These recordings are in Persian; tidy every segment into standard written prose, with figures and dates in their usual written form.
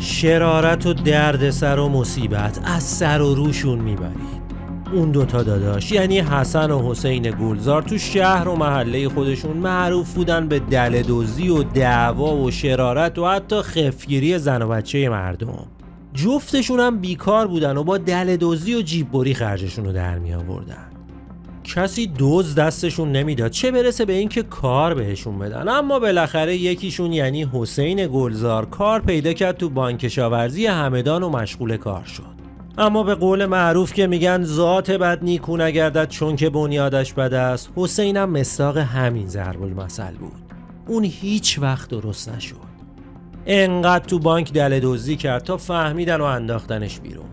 شرارت و دردسر و مصیبت از سر و روشون میبرید. اون دوتا داداش یعنی حسن و حسین گلزار تو شهر و محله خودشون معروف بودن به دله‌دزدی و دعوا و شرارت و حتی خفتگیری زن و بچه مردم. جفتشون هم بیکار بودن و با دله‌دزدی و جیببری خرجشون رو در می آوردن. کسی دزد دستشون نمیداد، چه برسه به این که کار بهشون بدن. اما بالاخره یکیشون یعنی حسین گلزار کار پیدا کرد تو بانک کشاورزی همدان و مشغول کار شد. اما به قول معروف که میگن ذات بد نیکو نگردد چون که بنیادش بد است، حسین هم مصداق همین ضرب المثل بود. اون هیچ وقت درست نشد. انقدر تو بانک دله‌دزدی کرد تا فهمیدن و انداختنش بیرون.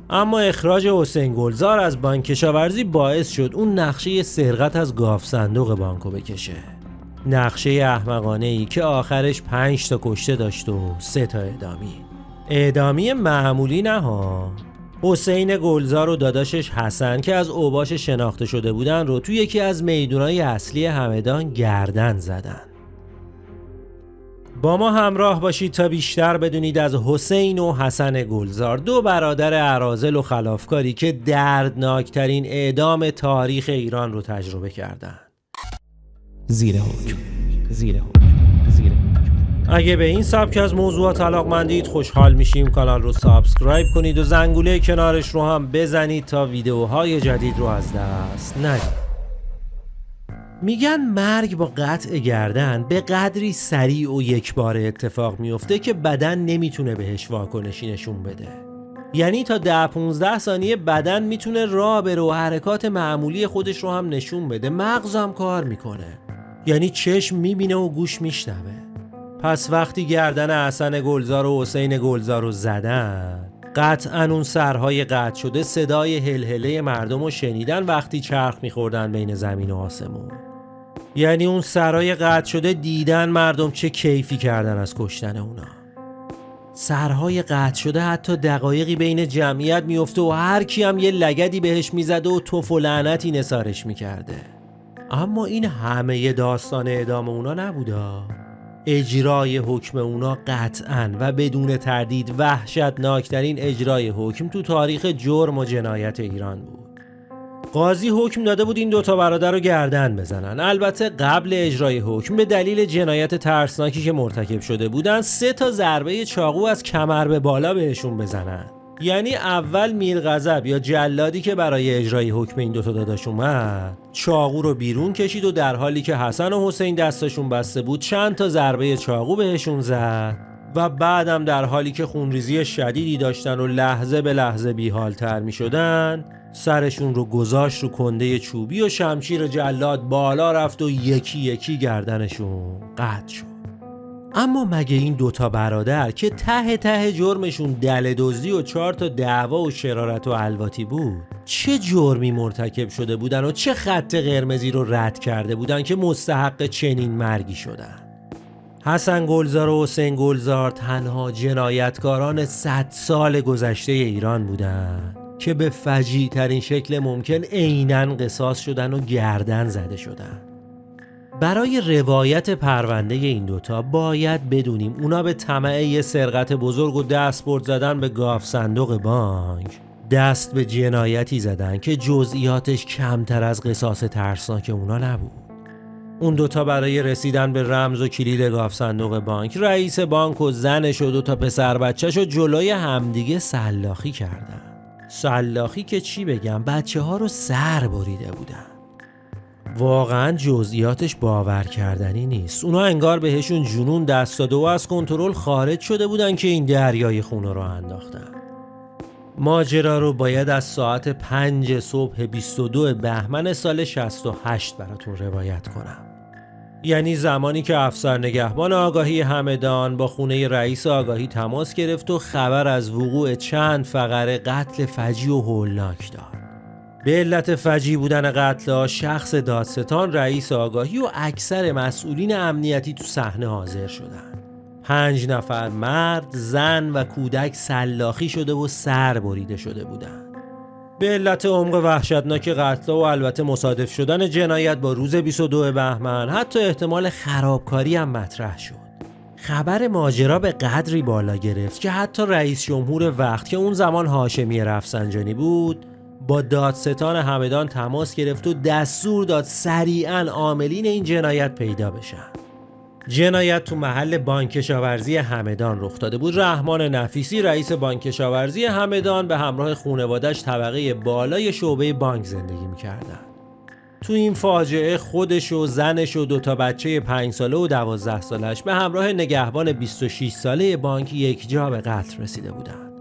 اما اخراج حسین گلزار از بانک کشاورزی باعث شد اون نقشه سرقت از گاف صندوق بانکو بکشه. نقشه احمقانه‌ای که آخرش 5 تا کشته داشت و 3 تا اعدامی. اعدامی معمولی نه ها. حسین گلزار و داداشش حسن که از اوباش شناخته شده بودن رو توی یکی از میدونای اصلی همدان گردن زدن. با ما همراه باشید تا بیشتر بدونید از حسین و حسن گلزار، دو برادر اراذل و خلافکاری که دردناکترین اعدام تاریخ ایران رو تجربه کردن. زیر حکم. اگه به این سبک از موضوعات علاقمندید خوشحال میشیم کانال رو سابسکرایب کنید و زنگوله کنارش رو هم بزنید تا ویدیوهای جدید رو از دست ندید. میگن مرگ با قطع گردن به قدری سریع و یکباره اتفاق میفته که بدن نمیتونه بهش واکنشی نشون بده. یعنی تا 10-15 ثانیه بدن میتونه راه بره و حرکات معمولی خودش رو هم نشون بده. مغز هم کار میکنه، یعنی چشم میبینه و گوش میشنوه. پس وقتی گردن حسن گلزار و حسین گلزار رو زدن، قطعاً اون سرهای قطع شده صدای هلهله مردم رو شنیدن وقتی چرخ میخوردن بین زمین و آسمون. یعنی اون سرهای قطع شده دیدن مردم چه کیفی کردن از کشتن اونا. سرهای قطع شده حتی دقایقی بین جمعیت میفته و هر کی هم یه لگدی بهش میزده و توف و لعنتی نثارش میکرده. اما این همه داستان اعدام اونا نبودا. اجرای حکم اونا قطعاً و بدون تردید وحشتناکترین اجرای حکم تو تاریخ جرم و جنایت ایران بود. قاضی حکم داده بود این دوتا برادر رو گردن بزنن. البته قبل اجرای حکم به دلیل جنایت ترسناکی که مرتکب شده بودن 3 تا ضربه چاقو از کمر به بالا بهشون بزنن. یعنی اول میرغضب یا جلادی که برای اجرای حکم این دوتا داداش اومد چاقو رو بیرون کشید و در حالی که حسن و حسین دستشون بسته بود چند تا ضربه چاقو بهشون زد و بعدم در حالی که خونریزی شدیدی داشتن و لحظه به لحظه بی‌حال‌تر می‌شدن سرشون رو گذاشت رو کنده چوبی و شمشیر جلاد بالا رفت و یکی یکی گردنشون قطع شد. اما مگه این دوتا برادر که ته جرمشون دله‌دزدی و 4 تا دعوا و شرارت و الواتی بود چه جرمی مرتکب شده بودن و چه خط قرمزی رو رد کرده بودن که مستحق چنین مرگی شدن؟ حسن گلزار و حسین گلزار تنها جنایتکاران 100 سال گذشته ایران بودن که به فجیع ترین شکل ممکن عیناً قصاص شدن و گردن زده شدن. برای روایت پرونده این دوتا باید بدونیم اونا به طمع یه سرقت بزرگ و دستبرد زدن به گاف صندوق بانک دست به جنایتی زدن که جزئیاتش کمتر از قصاص ترسناک اونا نبود. اون دوتا برای رسیدن به رمز و کلید گاف صندوق بانک رئیس بانک و زنش و 2 تا پسر بچه‌شو جلوی همدیگه سلاخی کردن. سلاخی که چی بگم، بچه ها رو سر بریده بودن. واقعا جزئیاتش باور کردنی نیست. اونا انگار بهشون جنون دست داده و از کنترل خارج شده بودن که این دریای خون رو انداختن. ماجرا رو باید از ساعت 5 صبح 22 بهمن سال 68 براتون روایت کنم. یعنی زمانی که افسر نگهبان آگاهی همدان با خونه رئیس آگاهی تماس گرفت و خبر از وقوع چند فقره قتل فجیع و هولناک داد. به علت فجیع بودن قتل‌ها شخص دادستان، رئیس آگاهی و اکثر مسئولین امنیتی تو صحنه حاضر شدند. 5 نفر مرد، زن و کودک سلاخی شده و سر بریده شده بودند. به علت عمق وحشتناک قتل‌ها و البته مصادف شدن جنایت با روز 22 بهمن حتی احتمال خرابکاری هم مطرح شد. خبر ماجرا به قدری بالا گرفت که حتی رئیس جمهور وقت که اون زمان هاشمی رفسنجانی بود با دادستان همدان تماس گرفت و دستور داد سریعاً عاملین این جنایت پیدا بشن. جنایت تو محل بانک کشاورزی همدان رخ داده بود. رحمان نفیسی رئیس بانک کشاورزی همدان به همراه خانواده‌اش طبقه بالای شعبه بانک زندگی می‌کردن. تو این فاجعه خودش و زنش و 2 بچه 5 ساله و 12 سالش به همراه نگهبان 26 ساله بانک یک جا به قتل رسیده بودند.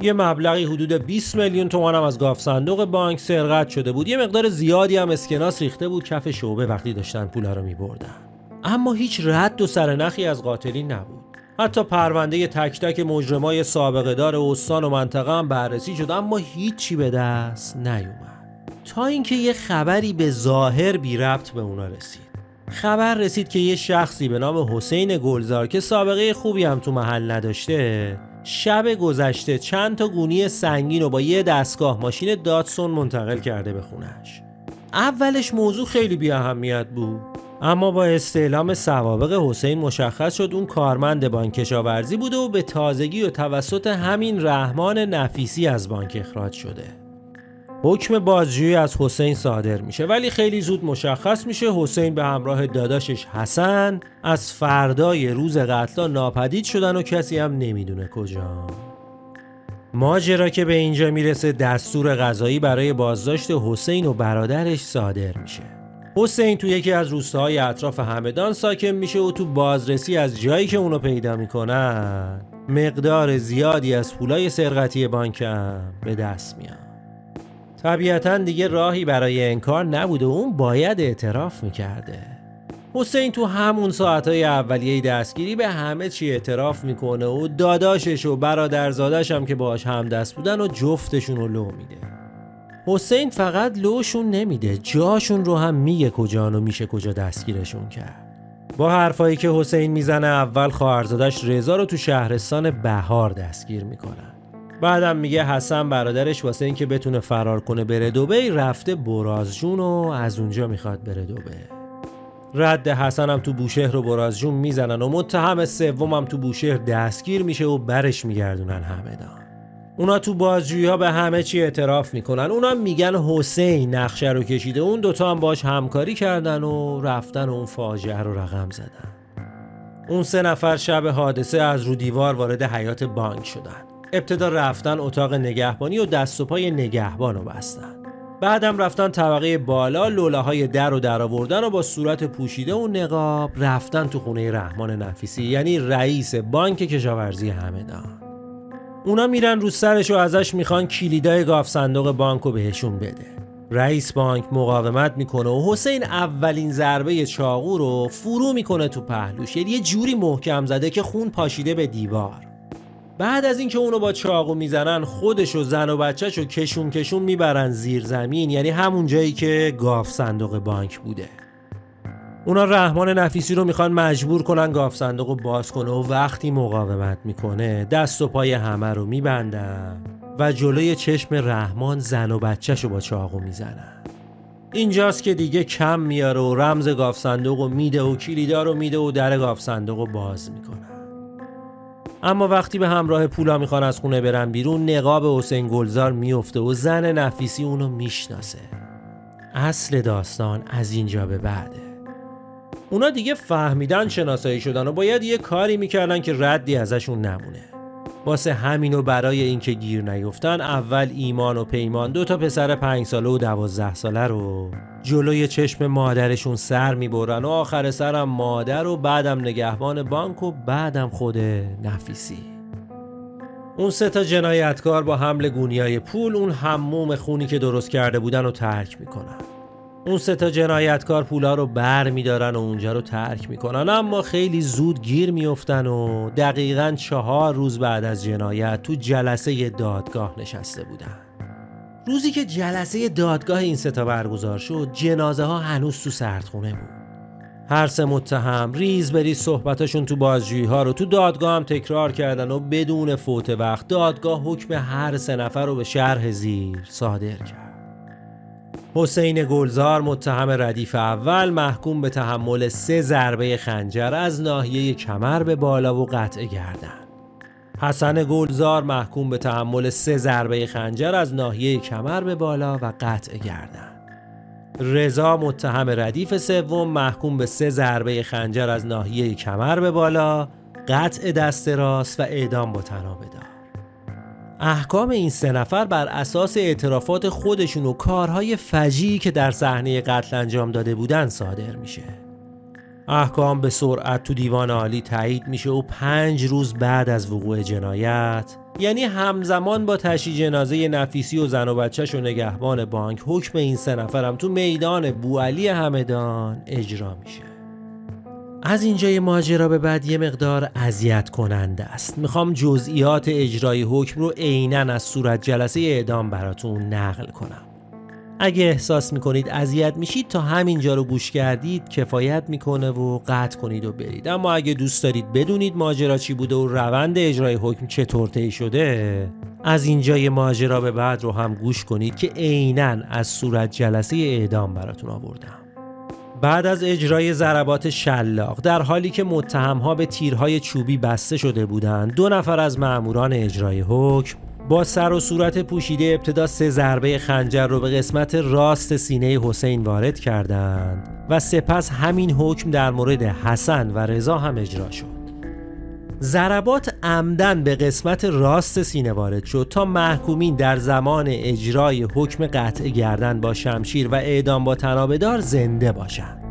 یه مبلغی حدود 20 میلیون تومان هم از گاف صندوق بانک سرقت شده بود. یه مقدار زیادی هم اسکناس ریخته بود کف شعبه وقتی داشتن پولا رو می‌بردن. اما هیچ رد و سرنخی از قاتلین نبود. حتی پرونده تک تک مجرمای سابقه دار استان و منطقه هم بررسی شد، اما هیچی به دست نیومد. تا اینکه یه خبری به ظاهر بی ربط به اونا رسید. خبر رسید که یه شخصی به نام حسین گلزار که سابقه خوبی هم تو محل نداشته، شب گذشته چند تا گونی سنگین رو با یه دستگاه ماشین داتسون منتقل کرده به خونش. اولش موضوع خیلی بی اهمیت بود، اما با استعلام سوابق حسین مشخص شد اون کارمند بانک کشاورزی بوده و به تازگی و توسط همین رحمان نفیسی از بانک اخراج شده. حکم بازجویی از حسین صادر میشه، ولی خیلی زود مشخص میشه حسین به همراه داداشش حسن از فردای روز قتل ناپدید شدن و کسی هم نمیدونه کجا. ماجرا که به اینجا میرسه دستور قضایی برای بازداشت حسین و برادرش صادر میشه. حسین تو یکی از روستاهای اطراف همدان ساکن میشه و تو بازرسی از جایی که اونو پیدا میکنن مقدار زیادی از پولای سرقتی بانک هم به دست میاد. طبیعتاً دیگه راهی برای انکار نبوده و اون باید اعتراف میکرده. حسین تو همون ساعتهای اولیه دستگیری به همه چی اعتراف میکنه و داداشش و برادرزادش هم که باهاش همدست بودن و جفتشون رو لو میده. حسین فقط لوشون نمیده، جاشون رو هم میگه کجان و میشه کجا دستگیرشون کرد. با حرفایی که حسین میزنه اول خواهرزادش رضا رو تو شهرستان بهار دستگیر میکنن. بعدم میگه حسن برادرش واسه این که بتونه فرار کنه بره دبی رفته برازجون و از اونجا میخواد بره دبی. رد حسن هم تو بوشهر و برازجون میزنن و متهم سوم هم تو بوشهر دستگیر میشه و برش میگردونن همدان. اونا تو بازجویی ها به همه چی اعتراف میکنن. اونا میگن حسین نقشه رو کشیده، اون دوتا هم باش همکاری کردن و رفتن و اون فاجعه رو رقم زدن. اون 3 نفر شب حادثه از رو دیوار وارد حیاط بانک شدن. ابتدا رفتن اتاق نگهبانی و دست و پای نگهبان رو بستن. بعدم رفتن طبقه بالا، لولاهای در رو در آوردن و با صورت پوشیده و نقاب رفتن تو خونه رحمان نفیسی، یعنی رئیس بانک کشاورزی همدان. اونا میرن رو سرش و ازش میخوان کلیدای گاف صندوق بانکو بهشون بده. رئیس بانک مقاومت میکنه و حسین اولین ضربه چاقو رو فرو میکنه تو پهلوش، یعنی یه جوری محکم زده که خون پاشیده به دیوار. بعد از اینکه اونو با چاقو میزنن خودش و زن و بچه‌شو کشون میبرن زیر زمین، یعنی همون جایی که گاف صندوق بانک بوده. اونا رحمان نفیسی رو میخوان مجبور کنن گاف صندوق رو باز کنه و وقتی مقاومت میکنه دست و پای همه رو میبندن و جلوی چشم رحمان زن و بچه‌شو با چاقو میزنن. اینجاست که دیگه کم میاره و رمز گاف صندوق رو میده و کلیدا رو میده و در گاف صندوق رو باز میکنه. اما وقتی به همراه پولا میخوان از خونه برن بیرون، نقاب حسین گلزار میفته و زن نفیسی اونو میشناسه. اصل داستان از اینجا به بعده. اونا دیگه فهمیدن شناسایی شدن و باید یه کاری میکردن که ردی ازشون نمونه. واسه همینو برای اینکه گیر نیفتن اول ایمان و پیمان 2 پسر 5 ساله و 12 ساله رو جلوی چشم مادرشون سر میبرن و آخر سرم مادر و بعدم نگهبان بانک و بعدم خود نفیسی. اون 3 جنایتکار با حمل گونیای پول اون حموم خونی که درست کرده بودن رو ترک میکنن. اون 3 جنایتکار پولا رو بر میدارن و اونجا رو ترک میکنن، اما خیلی زود گیر میافتن و دقیقاً 4 روز بعد از جنایت تو جلسه دادگاه نشسته بودن. روزی که جلسه دادگاه این 3 برگزار شد، جنازه ها هنوز تو سردخونه بود. هر 3 متهم ریز بریز صحبتاشون تو بازجویی ها رو تو دادگاه هم تکرار کردن و بدون فوت وقت دادگاه حکم هر 3 نفر رو به شرح زیر صادر کرد. حسین گلزار متهم ردیف اول محکوم به تحمل 3 ضربه خنجر از ناحیه کمر به بالا و قطع گردن. حسن گلزار محکوم به تحمل 3 ضربه خنجر از ناحیه کمر به بالا و قطع گردن. رضا متهم ردیف سوم محکوم به 3 ضربه خنجر از ناحیه کمر به بالا، قطع دست راست و اعدام با طنابه دار. احکام این 3 نفر بر اساس اعترافات خودشون و کارهای فجیعی که در صحنه قتل انجام داده بودن صادر میشه. احکام به سرعت تو دیوان عالی تایید میشه و 5 روز بعد از وقوع جنایت، یعنی همزمان با تشییع جنازه نفیسی و زن و بچه‌ش و نگهبان بانک، حکم این 3 نفرم تو میدان بوعلی همدان اجرا میشه. از اینجای ماجرا به بعد یه مقدار اذیت کننده است. میخوام جزئیات اجرای حکم رو عیناً از صورت جلسه اعدام براتون نقل کنم. اگه احساس میکنید اذیت میشید تا همینجا رو گوش کردید کفایت میکنه و قطع کنید و برید. اما اگه دوست دارید بدونید ماجرا چی بوده و روند اجرای حکم چطور طی شده، از اینجای ماجرا به بعد رو هم گوش کنید که عیناً از صورت جلسه اعدام براتون آوردم. بعد از اجرای ضربات شلاق در حالی که متهم‌ها به تیرهای چوبی بسته شده بودند، 2 نفر از مأموران اجرای حکم با سر و صورت پوشیده ابتدا 3 ضربه خنجر رو به قسمت راست سینه حسین وارد کردند و سپس همین حکم در مورد حسن و رضا هم اجرا شد. ضربات عمدن به قسمت راست سینه وارد شد تا محکومین در زمان اجرای حکم قطع گردن با شمشیر و اعدام با طنابه دار زنده باشند.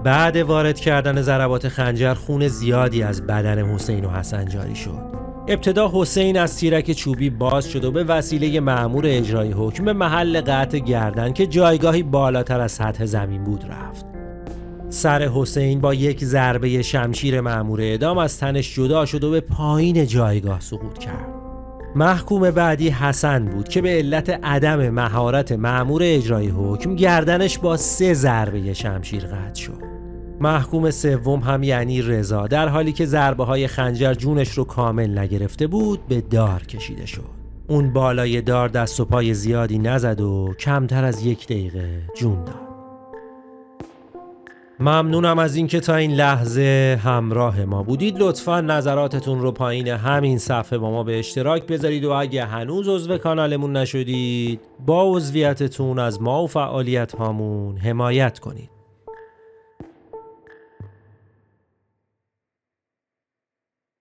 بعد وارد کردن ضربات خنجر خون زیادی از بدن حسین و حسن جاری شد. ابتدا حسین از تیرک چوبی باز شد و به وسیله مأمور اجرای حکم به محل قطع گردن که جایگاهی بالاتر از سطح زمین بود رفت. سر حسین با 1 ضربه شمشیر مأمور اعدام از تنش جدا شد و به پایین جایگاه سقوط کرد. محکوم بعدی حسن بود که به علت عدم مهارت مأمور اجرای حکم گردنش با 3 ضربه شمشیر قطع شد. محکوم سوم هم یعنی رضا در حالی که ضربه های خنجر جونش رو کامل نگرفته بود به دار کشیده شد. اون بالای دار دست و پای زیادی نزد و کمتر از 1 دقیقه جون داد. ممنونم از اینکه تا این لحظه همراه ما بودید. لطفاً نظراتتون رو پایین همین صفحه با ما به اشتراک بذارید و اگه هنوز عضو کانالمون نشدید با عضویتتون از ما و فعالیت هامون حمایت کنید.